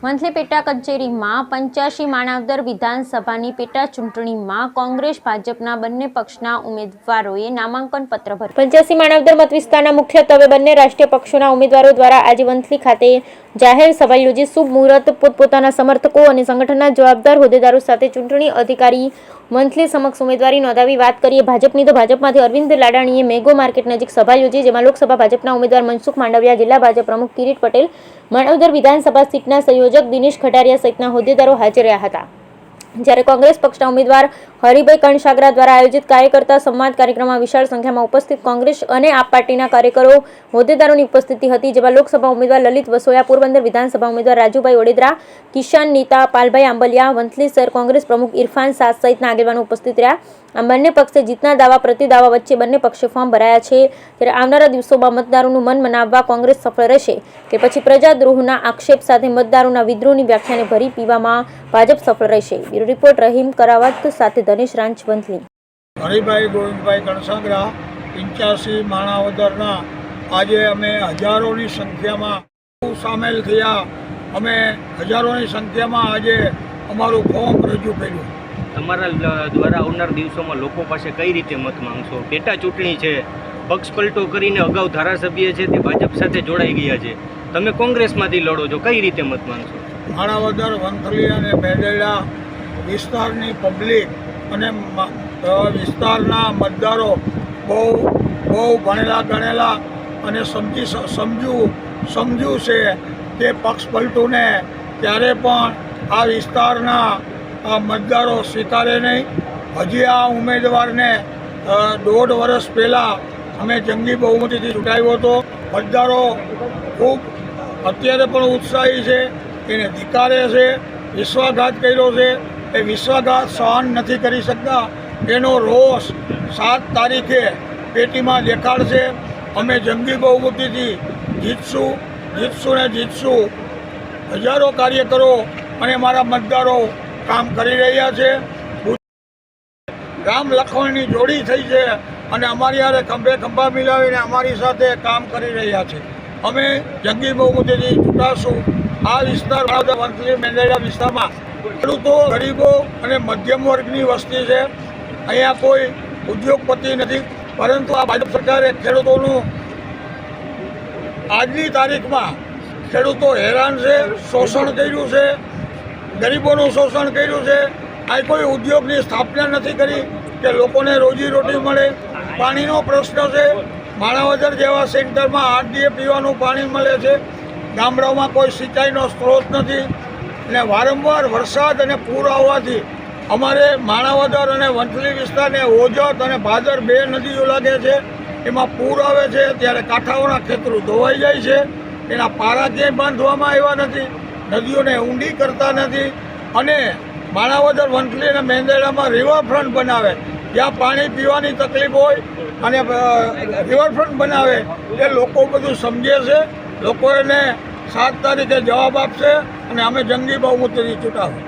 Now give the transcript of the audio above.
Monthly પેટા કચેરીમાં 85 માણાવદર વિધાનસભાની પેટા ચૂંટણીમાં કોંગ્રેસ ભાજપના બંને પક્ષના ઉમેદવારોએ નામાંકન પત્ર ભર્યું। 85 માણાવદર મત વિસ્તારના મુખ્યત્વે બંને રાષ્ટ્રીય પક્ષોના ઉમેદવારો દ્વારા આજે વંથલી ખાતે જાહેર સભા યોજી શુભ મુહૂર્ત પોતપોતાના સમર્થકો અને સંગઠનના જવાબદાર હોદ્દેદારો સાથે ચૂંટણી અધિકારી મંથલી સમક્ષ ઉમેદવારી નોંધાવી વાત કરીએ ભાજપની તો ભાજપમાંથી અરવિંદ લાડાણીએ મેગો માર્કેટ નજીક સભા યોજી, જેમાં લોકસભા ભાજપના ઉમેદવાર મનસુખ માંડવિયા, જિલ્લા ભાજપ પ્રમુખ કિરીટ પટેલ, માણાવદર વિધાનસભા સીટના સંયોજક દિનેશ ખટારિયા સહિતના હોદ્દેદારો હાજર રહ્યા હતા। જ્યારે કોંગ્રેસ પક્ષના ઉમેદવાર હરિભાઈ કણસાગરા દ્વારા આયોજિત કાર્યકર્તા સંવાદ કાર્યક્રમમાં વિશાળ સંખ્યામાં ઉપસ્થિત કોંગ્રેસ અને આપ પાર્ટીના કાર્યકરો હોદ્દેદારોની ઉપસ્થિતિ હતી, જેમાં લોકસભા ઉમેદવાર લલિત વસોયા, પોરબંદર વિધાનસભા ઉમેદવાર રાજુભાઈ ઓડેદરા, કિસાન નેતા પાલભાઈ આંબલિયા, વંથલી શહેર કોંગ્રેસ પ્રમુખ ઇરફાન સાદ સહિતના આગેવાનો ઉપસ્થિત રહ્યા। આમ બંને પક્ષે જીતના દાવા પ્રતિદાવા વચ્ચે બંને પક્ષે ફોર્મ ભરાયા છે, ત્યારે આવનારા દિવસોમાં મતદારોનું મન મનાવવા કોંગ્રેસ સફળ રહેશે કે પછી પ્રજાદ્રોહના આક્ષેપ સાથે મતદારોના વિદ્રોહની વ્યાખ્યાને ભરી પીવામાં ભાજપ સફળ રહેશે। બ્યુરો રિપોર્ટ રહીમ કરાવત સાથે ધનેશ રાંચ, વંથલી। હરિભાઈ ગોવિંદભાઈ કણસાગરા 85 માણાવદરના આજે અમે હજારોની સંખ્યામાં સામેલ થયા। અમે હજારોની સંખ્યામાં આજે અમારું ફોર્મ રજૂ કર્યું। તમારા દ્વારા આવનાર દિવસોમાં લોકો પાસે કઈ રીતે મત માંગશો? પેટા ચૂંટણી છે, પક્ષ પલટો કરીને અગાઉ ધારાસભ્ય છે તે ભાજપ સાથે જોડાઈ ગયા છે, તમે કોંગ્રેસમાંથી લડો છો, કઈ રીતે મત માંગશો? માણાવદર, વંથલી અને મેંદરડા વિસ્તારની પબ્લિક અને વિસ્તારના મતદારો બહુ ભણેલા ગણેલા અને સમજુ છે કે પક્ષ પલટુને ત્યારે પણ આ વિસ્તારના મતદારો સ્વીકારે નહીં। હજી આ ઉમેદવારને 1.5 વર્ષ પહેલાં અમે જંગી બહુમતીથી ચૂંટાયો હતો। મતદારો ખૂબ અત્યારે પણ ઉત્સાહી છે, એને ધિક્કારે છે, વિશ્વાસઘાત કર્યો છે, એ વિશ્વાસઘાત સહન નથી કરી શકતા, એનો રોષ 7 તારીખે પેટીમાં દેખાડશે। અમે જંગી બહુમતીથી જીતશું। હજારો કાર્યકરો અને મારા મતદારો કામ કરી રહ્યા છે। રામ લખમણની જોડી થઈ છે અને અમારી હારે ખંભે ખંભા મિલાવીને અમારી સાથે કામ કરી રહ્યા છે। અમે જંગી બહુમતીથી ચૂંટાશું। આ વિસ્તાર વંથલી મેંદરડા વિસ્તારમાં ખેડૂતો, ગરીબો અને મધ્યમ વર્ગની વસ્તી છે। અહીંયા કોઈ ઉદ્યોગપતિ નથી, પરંતુ આ ભાજપ સરકારે ખેડૂતોનું આજની તારીખમાં ખેડૂતો હેરાન છે, શોષણ કર્યું છે, ગરીબોનું શોષણ કર્યું છે। આ કોઈ ઉદ્યોગની સ્થાપના નથી કરી કે લોકોને રોજીરોટી મળે। પાણીનો પ્રશ્ન છે, માણાવદર જેવા સેન્ટરમાં 8 દિવસે પીવાનું પાણી મળે છે, ગામડાઓમાં કોઈ સિંચાઈનો સ્ત્રોત નથી અને વારંવાર વરસાદ અને પૂર આવવાથી અમારે માણાવદર અને વંથલી વિસ્તારને ઓજત અને ભાદર 2 નદીઓ લાગે છે, એમાં પૂર આવે છે ત્યારે કાંઠાઓના ખેતરો ધોવાઈ જાય છે, એના પારા ક્યાંય બાંધવામાં આવ્યા નથી, નદીઓને ઊંડી કરતા નથી અને માણાવદર, વંથલી અને મેંદરડામાં રિવરફ્રન્ટ બનાવે, જ્યાં પાણી પીવાની તકલીફ હોય અને રિવરફ્રન્ટ બનાવે એ લોકો બધું સમજે છે। લોકો એને 7 તારીખે જવાબ આપશે અને અમે જંગી બહુમતીથી ચૂંટાવું।